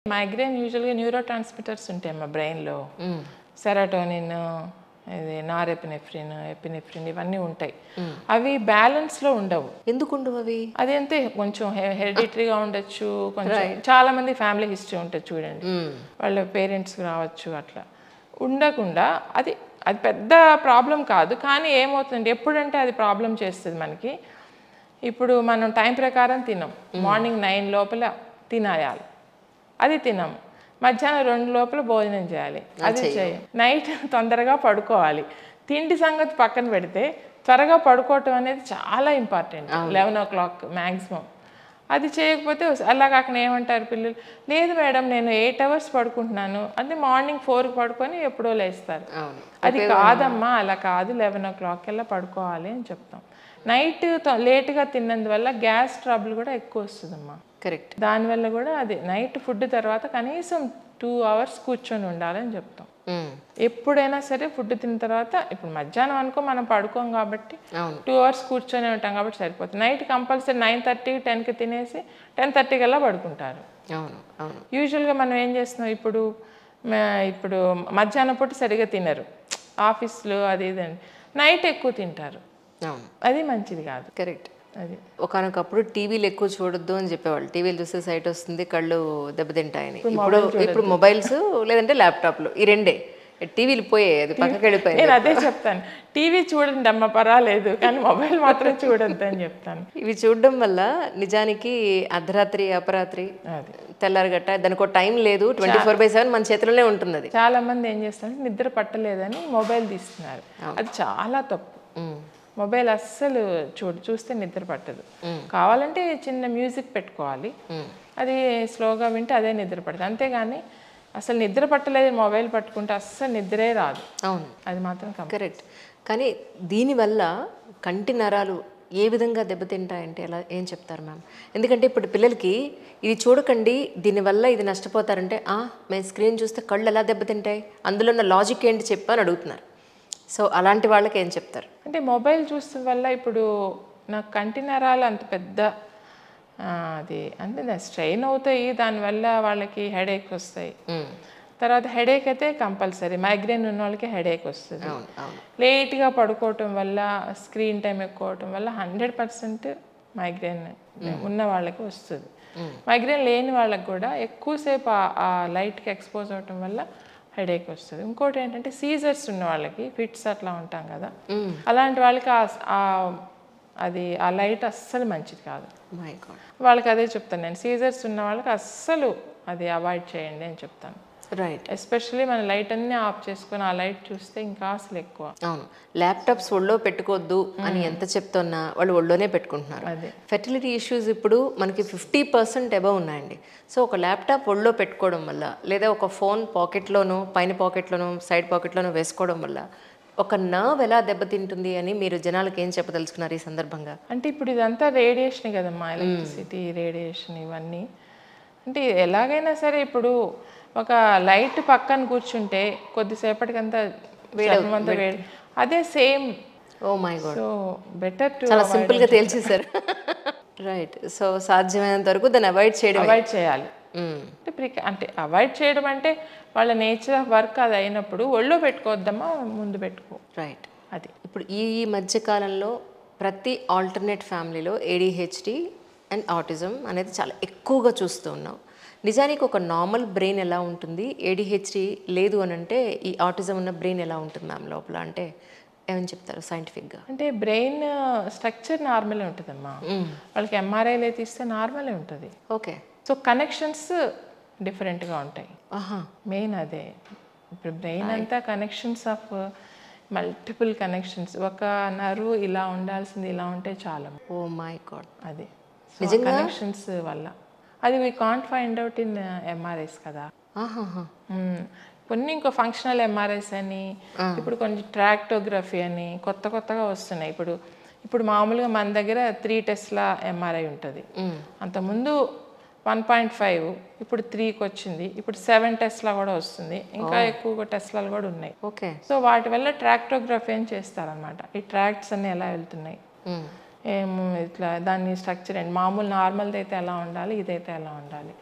Migraine యూజువల్గా neuro transmitters ఉంటాయి మా బ్రెయిన్లో. సెరటోనిన్, ఇది నారెపినెఫ్రిన్, ఎపినెఫ్రిన్ ఇవన్నీ ఉంటాయి. అవి బ్యాలెన్స్లో ఉండవు. ఎందుకు ఉండవు అవి? అదంతే, కొంచెం హెరిడిటరీగా ఉండొచ్చు, కొంచెం చాలా మంది ఫ్యామిలీ హిస్టరీ ఉంటుంది చూడండి, వాళ్ళ పేరెంట్స్కి రావచ్చు. అట్లా ఉండకుండా అది పెద్ద ప్రాబ్లం కాదు. కానీ ఏమవుతుంది, ఎప్పుడంటే అది ప్రాబ్లం చేస్తుంది మనకి. ఇప్పుడు మనం టైం ప్రకారం తినం. మార్నింగ్ 9 లోపల తినేయాలి, అది తినము. మధ్యాహ్నం 2 లోపల భోజనం చేయాలి, అది చేయాలి. నైట్ తొందరగా పడుకోవాలి. తిండి సంగతి పక్కన పెడితే త్వరగా పడుకోవటం అనేది చాలా ఇంపార్టెంట్. 11 o'clock maximum. అది చేయకపోతే అలా కాకుండా ఏమంటారు పిల్లలు, లేదు మేడం నేను 8 hours పడుకుంటున్నాను అంటే మార్నింగ్ 4కి పడుకొని ఎప్పుడో లేస్తారు. అది కాదమ్మా, అలా కాదు, 11 o'clock కల్లా పడుకోవాలి అని చెప్తాం. నైట్ లేట్గా తిన్నందువల్ల గ్యాస్ ట్రబుల్ కూడా ఎక్కువ వస్తుందమ్మా. కరెక్ట్. దానివల్ల కూడా అది నైట్ ఫుడ్ తర్వాత కనీసం 2 hours కూర్చొని ఉండాలని చెప్తాం. ఎప్పుడైనా సరే ఫుడ్ తిన్న తర్వాత, ఇప్పుడు మధ్యాహ్నం అనుకో మనం పడుకోం కాబట్టి 2 hours కూర్చొని ఉంటాం కాబట్టి సరిపోతుంది. నైట్ కంపల్సరీ 9:30, 10కి తినేసి 10:30 కల్లా పడుకుంటారు. యూజువల్గా మనం ఏం చేస్తున్నాం, ఇప్పుడు మధ్యాహ్నం పూట సరిగా తినరు, ఆఫీస్లో అది ఇదండి, నైట్ ఎక్కువ తింటారు. అది మంచిది కాదు. కరెక్ట్. అది ఒకనొకప్పుడు టీవీలు ఎక్కువ చూడొద్దు అని చెప్పేవాళ్ళు. టీవీలు చూస్తే సైట్ వస్తుంది, కళ్ళు దెబ్బతింటాయని. ఇప్పుడు మొబైల్స్ లేదంటే ల్యాప్టాప్లు, ఈ రెండే. టీవీలు పోయాయి, అది పక్కకి వెళ్ళిపోయింది. నేను అదే చెప్తాను, టీవీ చూడండి అమ్మ పర్వాలేదు, కానీ మొబైల్ మాత్రం చూడొద్దు అని చెప్తాను. ఇవి చూడడం వల్ల నిజానికి అర్ధరాత్రి, అపరాత్రి, తెల్లారగట్ట దానికి ఒక టైం లేదు. 24/7 మన చేతిలోనే ఉంటుంది. అది చాలా మంది ఏం చేస్తారంటే నిద్ర పట్టలేదని మొబైల్ తీస్తున్నారు. అది చాలా తప్పు. మొబైల్ అస్సలు చూస్తే నిద్ర పట్టదు. కావాలంటే చిన్న మ్యూజిక్ పెట్టుకోవాలి, అది స్లోగా వింటే అదే నిద్ర పడుతుంది. అంతేగాని అసలు నిద్ర పట్టలేదు మొబైల్ పట్టుకుంటే అస్సలు నిద్రే రాదు. అవును, అది మాత్రం కరెక్ట్. కానీ దీనివల్ల కంటి నరాలు ఏ విధంగా దెబ్బతింటాయంటే ఎలా, ఏం చెప్తారు మ్యామ్? ఎందుకంటే ఇప్పుడు పిల్లలకి ఇది చూడకండి, దీనివల్ల ఇది నష్టపోతారంటే, మేము స్క్రీన్ చూస్తే కళ్ళు ఎలా దెబ్బతింటాయి, అందులో ఉన్న లాజిక్ ఏంటి చెప్పని అడుగుతున్నారు. సో అలాంటి వాళ్ళకి ఏం చెప్తారు? అంటే మొబైల్ చూస్తున్న వల్ల ఇప్పుడు నాకు కంటి నరాలు అంత పెద్ద అది అంటే స్ట్రెయిన్ అవుతాయి, దానివల్ల వాళ్ళకి హెడేక్ వస్తాయి. తర్వాత హెడేక్ అయితే కంపల్సరీ, మైగ్రేన్ ఉన్న వాళ్ళకి హెడేక్ వస్తుంది. లేట్గా పడుకోవటం వల్ల, స్క్రీన్ టైం ఎక్కువ అవటం వల్ల 100% మైగ్రేన్ ఉన్న వాళ్ళకి వస్తుంది. మైగ్రేన్ లేని వాళ్ళకి కూడా ఎక్కువసేపు ఆ లైట్కి ఎక్స్పోజ్ అవటం వల్ల హెడేక్ వస్తుంది. ఇంకోటి ఏంటంటే సీజర్స్ ఉన్న వాళ్ళకి, ఫిట్స్ అట్లా ఉంటాం కదా, అలాంటి వాళ్ళకి అది ఆ లైట్ అస్సలు మంచిది కాదు. వాళ్ళకి అదే చెప్తాను నేను, సీజర్స్ ఉన్న వాళ్ళకి అస్సలు అది అవాయిడ్ చేయండి అని చెప్తాను. రైట్. ఎస్పెషల్లీ మన లైట్ అన్నీ ఆఫ్ చేసుకొని ఆ లైట్ చూస్తే ఇంకా అసలు ఎక్కువ. అవును, ల్యాప్టాప్స్ ఒళ్ళో పెట్టుకోవద్దు అని ఎంత చెప్తున్నా వాళ్ళు ఒళ్ళోనే పెట్టుకుంటున్నారు. ఫెర్టిలిటీ ఇష్యూస్ ఇప్పుడు మనకి 50% అబవ్ ఉన్నాయండి. సో ఒక ల్యాప్టాప్ ఒళ్ళో పెట్టుకోవడం వల్ల, లేదా ఒక ఫోన్ పాకెట్లోనో, పైన పాకెట్లోనో, సైడ్ పాకెట్లోనో వేసుకోవడం వల్ల ఒక నర్వ్ ఎలా దెబ్బతింటుంది అని మీరు జనాలకు ఏం చెప్పదలుచుకున్నారు ఈ సందర్భంగా? అంటే ఇప్పుడు ఇదంతా రేడియేషన్ కదమ్మా, ఎలక్ట్రిసిటీ, రేడియేషన్ ఇవన్నీ. అంటే ఎలాగైనా సరే ఇప్పుడు ఒక లైట్ పక్కన కూర్చుంటే కొద్దిసేపటికంతా వేడి, అదే same. Oh my god. So better to, చాలా సింపుల్గా తేల్చేశారు. రైట్. సో సాధ్యమైనంత వరకు దాన్ని అవాయిడ్ చేయాలి. అంటే అవాయిడ్ చేయడం అంటే వాళ్ళ నేచర్ ఆఫ్ వర్క్ అది అయినప్పుడు ఒళ్ళో పెట్టుకోవద్దమ్మా, ముందు పెట్టుకో. రైట్. అది ఇప్పుడు ఈ మధ్యకాలంలో ప్రతి ఆల్టర్నేట్ ఫ్యామిలీలో ADHD అండ్ ఆటిజం అనేది చాలా ఎక్కువగా చూస్తూ ఉన్నాం. నిజానికి ఒక నార్మల్ బ్రెయిన్ ఎలా ఉంటుంది, ADHD లేదు అని అంటే ఈ ఆటిజం ఉన్న బ్రెయిన్ ఎలా ఉంటుంది మ్యామ్ లోపల, అంటే ఏమని చెప్తారు సైంటిఫిక్గా? అంటే బ్రెయిన్ స్ట్రక్చర్ నార్మలే ఉంటుందమ్మా. వాళ్ళకి MRIలే తీస్తే నార్మలే ఉంటుంది. ఓకే. సో కనెక్షన్స్ డిఫరెంట్గా ఉంటాయి. మెయిన్ అదే. ఇప్పుడు బ్రెయిన్ అంతా కనెక్షన్స్ ఆఫ్ మల్టిపుల్ కనెక్షన్స్. ఒక నర్వ్ ఇలా ఉండాల్సింది ఇలా ఉంటే చాలా. Oh my god. అది కనెక్షన్స్ వల్ల అది we can't find out in MRIs కదా. కొన్ని ఇంకో ఫంక్షనల్ MRIs అని, ఇప్పుడు కొంచెం ట్రాక్టోగ్రఫీ అని కొత్తగా వస్తున్నాయి. ఇప్పుడు మామూలుగా మన దగ్గర 3 Tesla MRI ఉంటుంది. అంతకుముందు 1.5, ఇప్పుడు 3కి వచ్చింది. ఇప్పుడు 7 Tesla కూడా వస్తుంది, ఇంకా ఎక్కువ టెస్లాలు కూడా ఉన్నాయి. ఓకే. సో వాటి వల్ల ట్రాక్టోగ్రఫీ అని చేస్తారనమాట. ఈ ట్రాక్ట్స్ అన్ని ఎలా వెళ్తున్నాయి, ఇట్లా దాన్ని స్ట్రక్చర్ అండి మామూలు నార్మల్ది అయితే ఎలా ఉండాలి, ఇదైతే ఎలా ఉండాలి,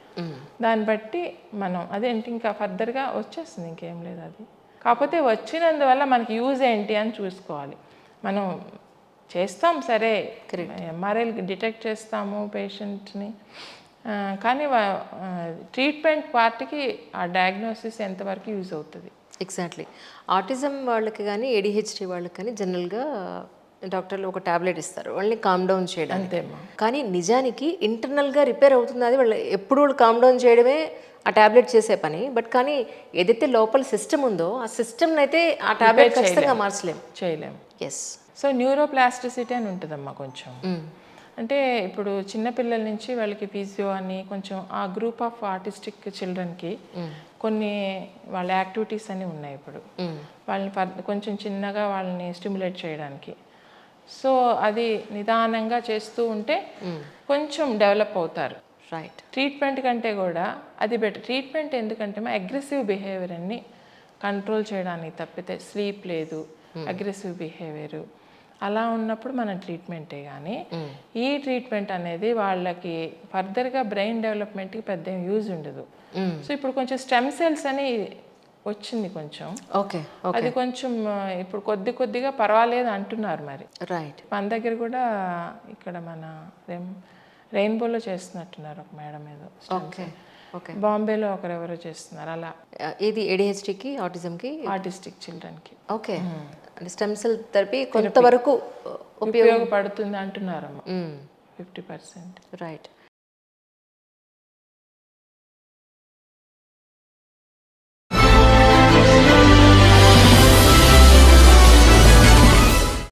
దాన్ని బట్టి మనం అదేంటి ఇంకా ఫర్దర్గా వచ్చేస్తుంది, ఇంకేం లేదు. అది కాకపోతే వచ్చినందువల్ల మనకి యూజ్ ఏంటి అని చూసుకోవాలి. మనం చేస్తాం సరే, ఎంఆర్ఐలు డిటెక్ట్ చేస్తాము పేషెంట్ని, కానీ ట్రీట్మెంట్ పార్ట్కి ఆ డయాగ్నోసిస్ ఎంతవరకు యూజ్ అవుతుంది. ఎగ్జాక్ట్లీ. ఆటిజం వాళ్ళకి కానీ ఏడిహెచ్డి వాళ్ళకి కానీ జనరల్గా డాక్టర్లు ఒక టాబ్లెట్ ఇస్తారు వాళ్ళని కామ్ డౌన్ చేయడానికి. కానీ నిజానికి ఇంటర్నల్గా రిపేర్ అవుతుంది. అది వాళ్ళు ఎప్పుడు వాళ్ళు కామ్ డౌన్ చేయడమే ఆ టాబ్లెట్ చేసే పని. బట్ కానీ ఏదైతే లోపల సిస్టమ్ ఉందో ఆ సిస్టమ్ని అయితే ఆ టాబ్లెట్ ఖచ్చితంగా చేయలేము. ఎస్. సో న్యూరోప్లాస్టిసిటీ అని ఉంటుందమ్మా కొంచెం. అంటే ఇప్పుడు చిన్నపిల్లల నుంచి వాళ్ళకి ఫిజియో అని కొంచెం ఆ గ్రూప్ ఆఫ్ ఆర్టిస్టిక్ చిల్డ్రన్కి కొన్ని వాళ్ళ యాక్టివిటీస్ అని ఉన్నాయి ఇప్పుడు వాళ్ళని కొంచెం చిన్నగా వాళ్ళని స్టిమ్యులేట్ చేయడానికి. సో అది నిదానంగా చేస్తూ ఉంటే కొంచెం డెవలప్ అవుతారు. రైట్. ట్రీట్మెంట్ కంటే కూడా అది బెటర్. ట్రీట్మెంట్ ఎందుకంటే అగ్రెసివ్ బిహేవియర్ అన్ని కంట్రోల్ చేయడానికి తప్పితే స్లీప్ లేదు, అగ్రెసివ్ బిహేవియర్ అలా ఉన్నప్పుడు మన ట్రీట్మెంటే. కానీ ఈ ట్రీట్మెంట్ అనేది వాళ్ళకి ఫర్దర్గా బ్రెయిన్ డెవలప్మెంట్కి పెద్ద యూజ్ ఉండదు. సో ఇప్పుడు కొంచెం స్టెమ్ సెల్స్ అని వచ్చింది కొంచెం. ఓకే. అది కొంచెం ఇప్పుడు కొద్దిగా పర్వాలేదు అంటున్నారు మరి. రైట్. మన దగ్గర కూడా ఇక్కడ మన రెయిన్బోలో చేస్తున్నట్టున్నారు ఒక మేడం ఏదో. ఓకే. ఓకే. బాంబేలో ఒకరెవరో చేస్తున్నారు అలా. ఇది ఏడిహెచ్డికి ఆటిజంకి ఆర్టిస్టిక్ చిల్డ్రన్కి. ఓకే. అంటే స్టెమ్ సెల్ థెరపీ కొంతవరకు ఉపయోగపడుతుంది అంటున్నారమ్మా 50%. రైట్.